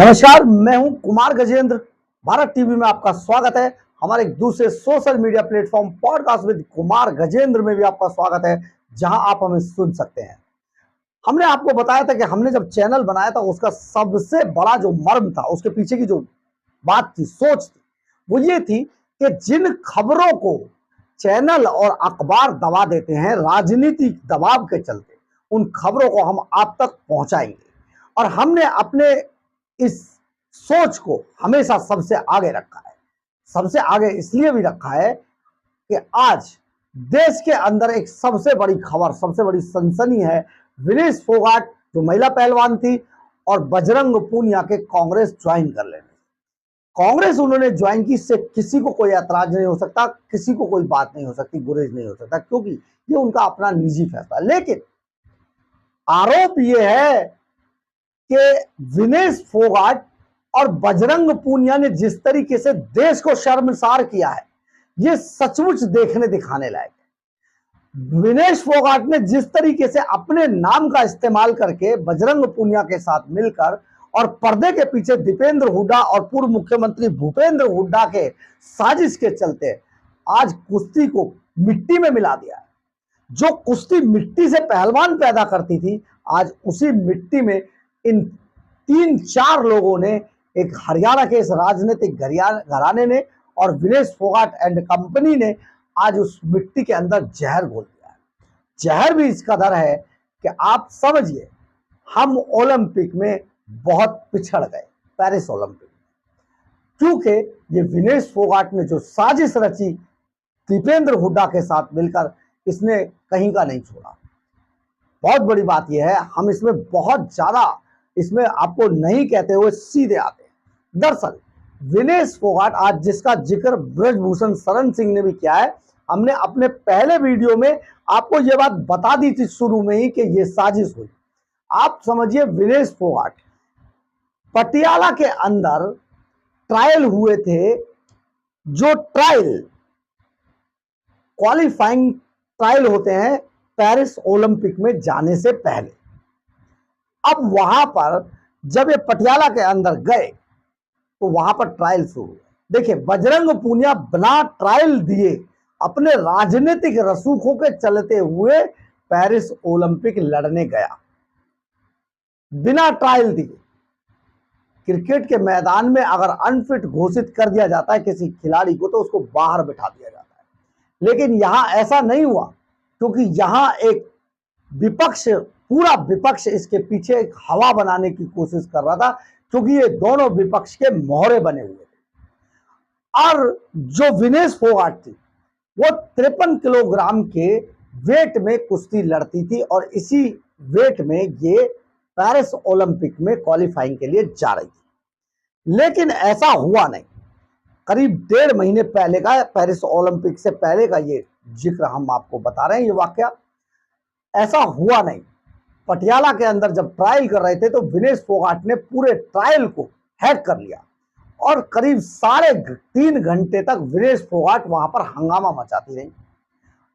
नमस्कार, मैं हूं कुमार गजेंद्र। भारत टीवी में आपका स्वागत है। हमारे एक दूसरे social media platform podcast with Kumar Gajendra में भी आपका स्वागत है, जहां आप हमें सुन सकते हैं। हमने आपको बताया था कि हमने जब चैनल बनाया था, उसका सबसे बड़ा जो मर्म था, उसके पीछे की जो बात थी, सोच थी, वो ये थी कि जिन खबरों को चैनल और अखबार दबा देते हैं राजनीतिक दबाव के चलते, उन खबरों को हम आप तक पहुंचाएंगे। और हमने अपने इस सोच को हमेशा सबसे आगे रखा है। सबसे आगे इसलिए भी रखा है कि आज देश के अंदर एक सबसे बड़ी खबर, सबसे बड़ी सनसनी है। विनेश फोगाट जो महिला पहलवान थी और बजरंग पूनिया के कांग्रेस ज्वाइन कर लेने। कांग्रेस उन्होंने ज्वाइन की, इससे किसी को कोई ऐतराज नहीं हो सकता, किसी को कोई बात नहीं हो सकती, गुरेज नहीं हो सकता, क्योंकि ये उनका अपना निजी फैसला। लेकिन आरोप ये है कि विनेश फोगाट और बजरंग पूनिया ने जिस तरीके से देश को शर्मसार किया है, ये सचमुच देखने दिखाने लायक है। विनेश फोगाट ने जिस तरीके से अपने नाम का इस्तेमाल करके बजरंग पूनिया के साथ मिलकर और पर्दे के पीछे दीपेंद्र हुड्डा और पूर्व मुख्यमंत्री भूपेंद्र हुड्डा के साजिश के चलते आज कुश्ती को मिट्टी में मिला दिया है। जो कुश्ती मिट्टी से पहलवान पैदा करती थी, आज उसी मिट्टी में इन 3-4 लोगों ने, एक हरियाणा के इस राजनीतिक घराने ने और विनेश फोगाट एंड कंपनी ने आज उस मिट्टी के अंदर जहर घोल दिया है। जहर भी इस कदर है कि आप समझिए, हम ओलंपिक में बहुत पिछड़ गए, पेरिस ओलंपिक में, क्योंकि ये विनेश फोगाट ने जो साजिश रची दीपेंद्र हुड्डा के साथ मिलकर, इसने कहीं का नहीं छोड़ा। बहुत बड़ी बात यह है, हम इसमें बहुत ज्यादा इसमें आपको नहीं कहते हुए सीधे आते हैं। दरअसल विनेश फोगाट, आज जिसका जिक्र ब्रजभूषण शरण सिंह ने भी किया है, हमने अपने पहले वीडियो में आपको यह बात बता दी थी शुरू में ही कि यह साजिश हुई। आप समझिए, विनेश फोगाट पटियाला के अंदर ट्रायल हुए थे, जो ट्रायल क्वालिफाइंग ट्रायल होते हैं पेरिस ओलंपिक में जाने से पहले। अब वहां पर जब ये पटियाला के अंदर गए तो वहां पर ट्रायल शुरू हुआ। देखिए, बजरंग पूनिया बिना ट्रायल दिए, अपने राजनीतिक रसूखों के चलते हुए पेरिस ओलंपिक लड़ने गया, बिना ट्रायल दिए। क्रिकेट के मैदान में अगर अनफिट घोषित कर दिया जाता है किसी खिलाड़ी को, तो उसको बाहर बिठा दिया जाता है। लेकिन यहां ऐसा नहीं हुआ, क्योंकि यहां एक विपक्ष, पूरा विपक्ष इसके पीछे एक हवा बनाने की कोशिश कर रहा था, क्योंकि ये दोनों विपक्ष के मोहरे बने हुए थे। और जो विनेश फोगाट थी, वो 53 किलोग्राम के वेट में कुश्ती लड़ती थी और इसी वेट में ये पेरिस ओलंपिक में क्वालिफाइंग के लिए जा रही थी। लेकिन ऐसा हुआ नहीं। करीब 1.5 महीने पहले का, पेरिस ओलंपिक से पहले का ये जिक्र हम आपको बता रहे हैं, ये वाकया। ऐसा हुआ नहीं। पटियाला के अंदर जब ट्रायल कर रहे थे तो विनेश फोगाट ने पूरे ट्रायल को हैक कर लिया और करीब 3.5 घंटे तक विनेश फोगाट वहां पर हंगामा मचाती रही।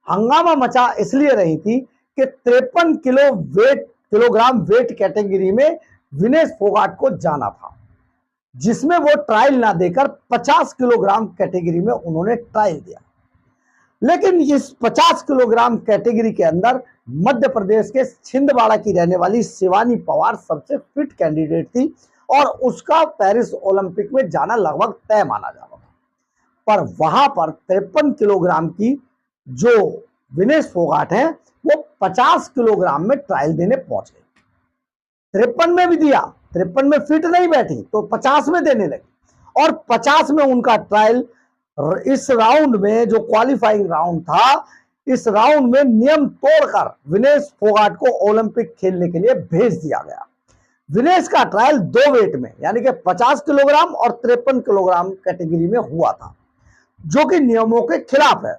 हंगामा मचा इसलिए रही थी कि 53 किलोग्राम वेट कैटेगरी में विनेश फोगाट को जाना था, जिसमें वो ट्रायल ना देकर 50 किलोग्राम कैटेगरी में उन्होंने ट्रायल दिया। लेकिन इस 50 किलोग्राम कैटेगरी के अंदर मध्य प्रदेश के छिंदवाड़ा की रहने वाली शिवानी पवार सबसे फिट कैंडिडेट थी और उसका पेरिस ओलंपिक में जाना लगभग तय माना जा रहा था। पर वहां पर 53 किलोग्राम की जो विनेश फोगाट है, वो 50 किलोग्राम में ट्रायल देने पहुंच गई। 53 में भी दिया, 53 में फिट नहीं बैठी तो 50 में देने लगी और 50 में उनका ट्रायल, इस राउंड में जो क्वालिफाइंग राउंड था, इस राउंड में नियम तोड़कर विनेश फोगाट को ओलंपिक खेलने के लिए भेज दिया गया। विनेश का ट्रायल 2 वेट में, यानी कि 50 किलोग्राम और 53 किलोग्राम कैटेगरी में हुआ था, जो कि नियमों के खिलाफ है,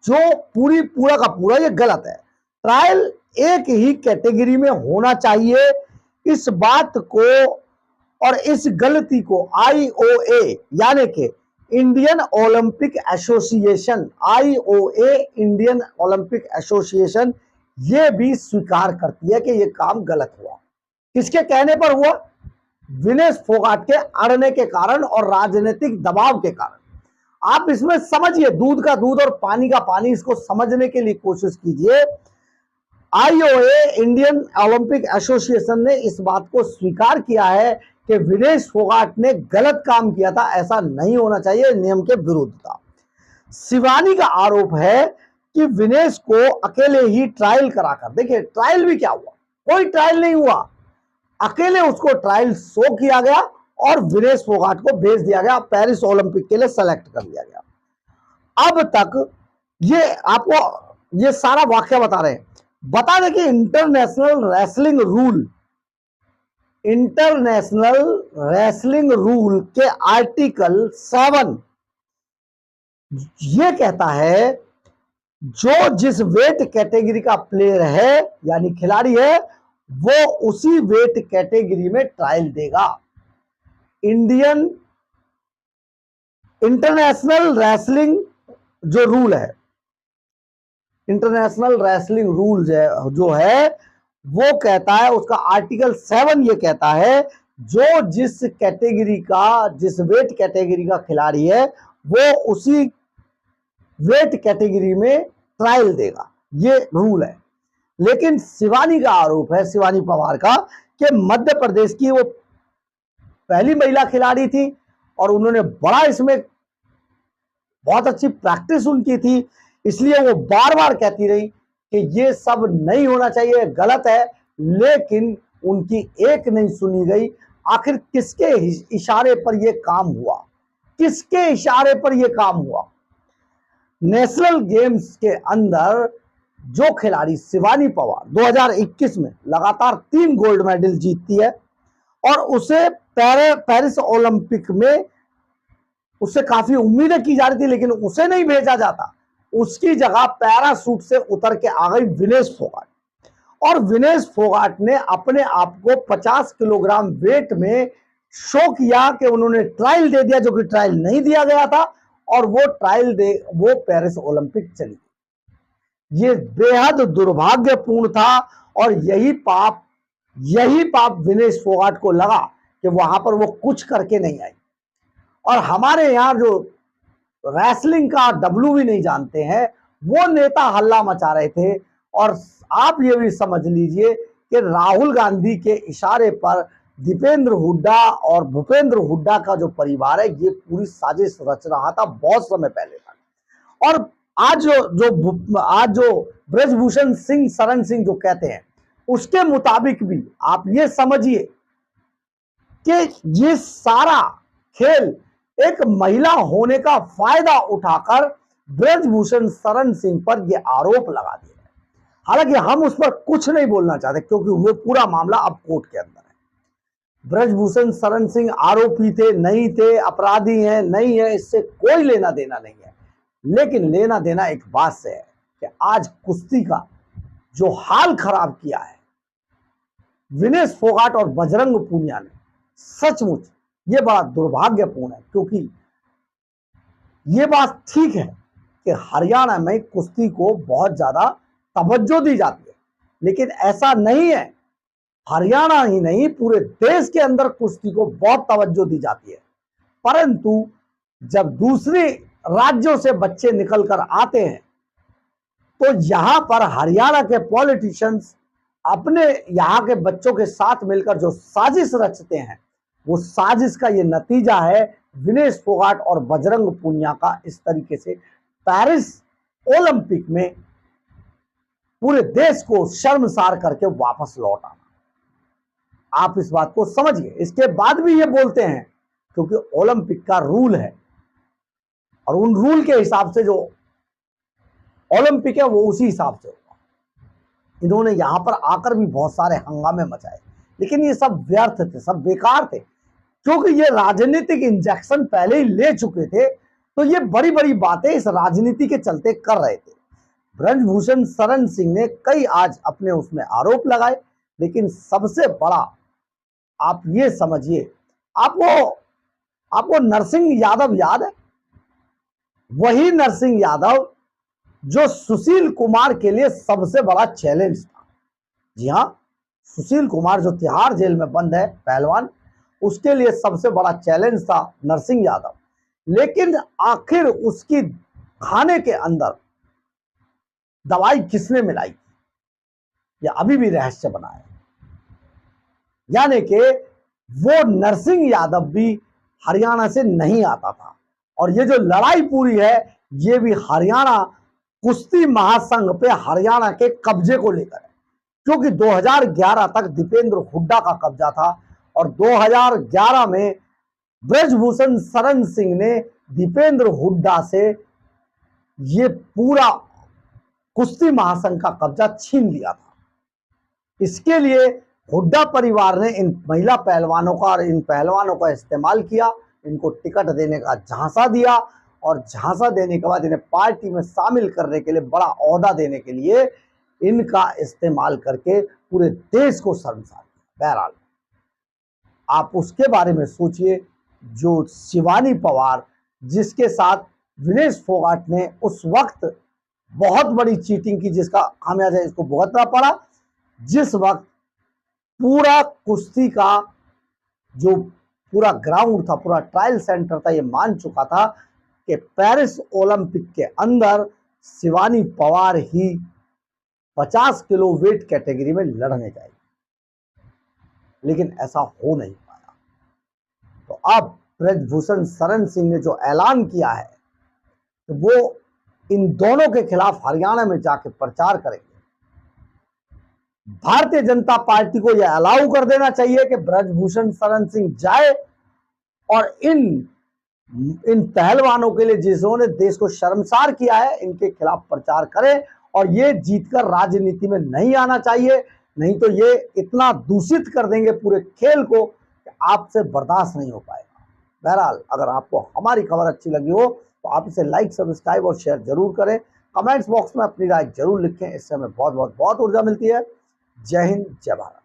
जो पूरा का पूरा ये गलत है। ट्रायल एक ही कैटेगरी में होना चाहिए। इस बात को और इस गलती को IOA, यानी कि Indian Olympic association, IOA Indian Olympic association, ये भी स्वीकार करती है कि ये काम गलत हुआ। किसके कहने पर हुआ? विनेश फोगाट के अड़ने के कारण और राजनीतिक दबाव के कारण। आप इसमें समझिए, दूध का दूध और पानी का पानी, इसको समझने के लिए कोशिश कीजिए। आईओए, इंडियन ओलंपिक एसोसिएशन ने इस बात को स्वीकार किया है कि विनेश फोगाट ने गलत काम किया था, ऐसा नहीं होना चाहिए, नियम के विरुद्ध था। शिवानी का आरोप है कि विनेश को अकेले ही ट्रायल कराकर, देखिए ट्रायल भी क्या हुआ, कोई ट्रायल नहीं हुआ, अकेले उसको ट्रायल शो किया गया और विनेश फोगाट को भेज दिया गया, पेरिस ओलंपिक के लिए सेलेक्ट कर लिया गया। अब तक ये आपको ये सारा वाक्य बता रहे हैं। बता दें कि इंटरनेशनल रेसलिंग रूल के आर्टिकल 7 ये कहता है, जो जिस वेट कैटेगरी का प्लेयर है यानी खिलाड़ी है, वो उसी वेट कैटेगरी में ट्रायल देगा। इंटरनेशनल रेसलिंग जो रूल है, इंटरनेशनल रेसलिंग रूल जो है वो कहता है, उसका आर्टिकल 7 ये कहता है, जो जिस कैटेगरी का, जिस वेट कैटेगरी का खिलाड़ी है, वो उसी वेट कैटेगरी में ट्रायल देगा, ये रूल है। लेकिन शिवानी का आरोप है, शिवानी पवार का, कि मध्य प्रदेश की वो पहली महिला खिलाड़ी थी और उन्होंने बड़ा इसमें बहुत अच्छी प्रैक्टिस उनकी थी, इसलिए वो बार बार कहती रही कि ये सब नहीं होना चाहिए, गलत है, लेकिन उनकी एक नहीं सुनी गई। आखिर किसके इशारे पर यह काम हुआ, किसके इशारे पर यह काम हुआ? नेशनल गेम्स के अंदर जो खिलाड़ी शिवानी पवार 2021 में लगातार 3 गोल्ड मेडल जीतती है और उसे पेरिस ओलंपिक में उससे काफी उम्मीदें की जा रही थी, लेकिन उसे नहीं भेजा जाता, उसकी जगह पैराशूट से उतर के आ गई विनेश फोगाट। और विनेश फोगाट ने अपने आप को 50 किलोग्राम वेट में शो किया कि उन्होंने ट्रायल दे दिया, जो कि ट्रायल नहीं दिया गया था, और वो पेरिस ओलंपिक चली। ये बेहद दुर्भाग्यपूर्ण था और यही पाप विनेश फोगाट को लगा कि वहां पर वो कुछ करके नहीं आई। और हमारे यहाँ जो रेसलिंग का डब्लू भी नहीं जानते हैं, वो नेता हल्ला मचा रहे थे। और आप ये भी समझ लीजिए कि राहुल गांधी के इशारे पर दीपेंद्र हुड्डा और भूपेंद्र हुड्डा का जो परिवार है, ये पूरी साजिश रच रहा था बहुत समय पहले तक। और आज जो ब्रजभूषण सिंह शरण सिंह जो कहते हैं, उसके मुताबिक भी आप ये समझिए कि ये सारा खेल एक महिला होने का फायदा उठाकर ब्रजभूषण शरण सिंह पर यह आरोप लगा दिया है। हालांकि हम उस पर कुछ नहीं बोलना चाहते, क्योंकि वो पूरा मामला अब कोर्ट के अंदर है। ब्रजभूषण शरण सिंह आरोपी थे, नहीं थे, अपराधी हैं, नहीं है, इससे कोई लेना देना नहीं है। लेकिन लेना देना एक बात से है कि आज कुश्ती का जो हाल खराब किया है विनेश फोगाट और बजरंग पूनिया ने, सचमुच ये बड़ा दुर्भाग्यपूर्ण है। क्योंकि ये बात ठीक है कि हरियाणा में कुश्ती को बहुत ज्यादा तवज्जो दी जाती है, लेकिन ऐसा नहीं है। हरियाणा ही नहीं, पूरे देश के अंदर कुश्ती को बहुत तवज्जो दी जाती है। परंतु जब दूसरे राज्यों से बच्चे निकलकर आते हैं, तो यहां पर हरियाणा के पॉलिटिशियंस अपने यहां के बच्चों के साथ मिलकर जो साजिश रचते हैं, वो साजिश का ये नतीजा है विनेश फोगाट और बजरंग पूनिया का इस तरीके से पेरिस ओलंपिक में पूरे देश को शर्मसार करके वापस लौट आना। आप इस बात को समझिए। इसके बाद भी ये बोलते हैं क्योंकि ओलंपिक का रूल है और उन रूल के हिसाब से जो ओलंपिक है वो उसी हिसाब से होगा। इन्होंने यहां पर आकर भी बहुत सारे हंगामे मचाए, लेकिन ये सब व्यर्थ थे, सब बेकार थे, क्योंकि ये राजनीतिक इंजेक्शन पहले ही ले चुके थे। तो ये बड़ी बड़ी बातें इस राजनीति के चलते कर रहे थे। ब्रजभूषण शरण सिंह ने कई आज अपने उसमें आरोप लगाए, लेकिन सबसे बड़ा आप ये समझिए, आपको नरसिंह यादव याद है? वही नरसिंह यादव जो सुशील कुमार के लिए सबसे बड़ा चैलेंज था। जी हां, सुशील कुमार जो तिहाड़ जेल में बंद है, पहलवान, उसके लिए सबसे बड़ा चैलेंज था नरसिंह यादव। लेकिन आखिर उसकी खाने के अंदर दवाई किसने मिलाई, यह अभी भी रहस्य बना है। यानी कि वो नरसिंह यादव भी हरियाणा से नहीं आता था, और ये जो लड़ाई पूरी है ये भी हरियाणा कुश्ती महासंघ पे हरियाणा के कब्जे को लेकर है, क्योंकि 2011 तक दीपेंद्र हुड्डा का कब्जा था, और 2011 में ब्रजभूषण शरण सिंह ने दीपेंद्र हुड्डा से ये पूरा कुश्ती महासंघ का कब्जा छीन लिया था। इसके लिए हुड्डा परिवार ने इन महिला पहलवानों का और इन पहलवानों का इस्तेमाल किया, इनको टिकट देने का झांसा दिया, और झांसा देने के बाद इन्हें पार्टी में शामिल करने के लिए, बड़ा ओहदा देने के लिए इनका इस्तेमाल करके पूरे देश को शर्मसार किया। बहरहाल आप उसके बारे में सोचिए, जो शिवानी पवार, जिसके साथ विनेश फोगाट ने उस वक्त बहुत बड़ी चीटिंग की, जिसका खामियाजा इसको भुगतना पड़ा, जिस वक्त पूरा कुश्ती का जो पूरा ग्राउंड था, पूरा ट्रायल सेंटर था, ये मान चुका था कि पेरिस ओलंपिक के अंदर शिवानी पवार ही 50 किलो वेट कैटेगरी में लड़ने जाएगी, लेकिन ऐसा हो नहीं पाया। तो अब ब्रजभूषण शरण सिंह ने जो ऐलान किया है, तो वो इन दोनों के खिलाफ हरियाणा में जाके प्रचार करेंगे। भारतीय जनता पार्टी को यह अलाउ कर देना चाहिए कि ब्रजभूषण शरण सिंह जाए और इन पहलवानों के लिए, जिन्होंने देश को शर्मसार किया है, इनके खिलाफ प्रचार करें, और ये जीतकर राजनीति में नहीं आना चाहिए, नहीं तो ये इतना दूषित कर देंगे पूरे खेल को कि आपसे बर्दाश्त नहीं हो पाएगा। बहरहाल अगर आपको हमारी खबर अच्छी लगी हो तो आप इसे लाइक, सब्सक्राइब और शेयर जरूर करें। कमेंट्स बॉक्स में अपनी राय जरूर लिखें, इससे हमें बहुत बहुत बहुत ऊर्जा मिलती है। जय हिंद, जय भारत।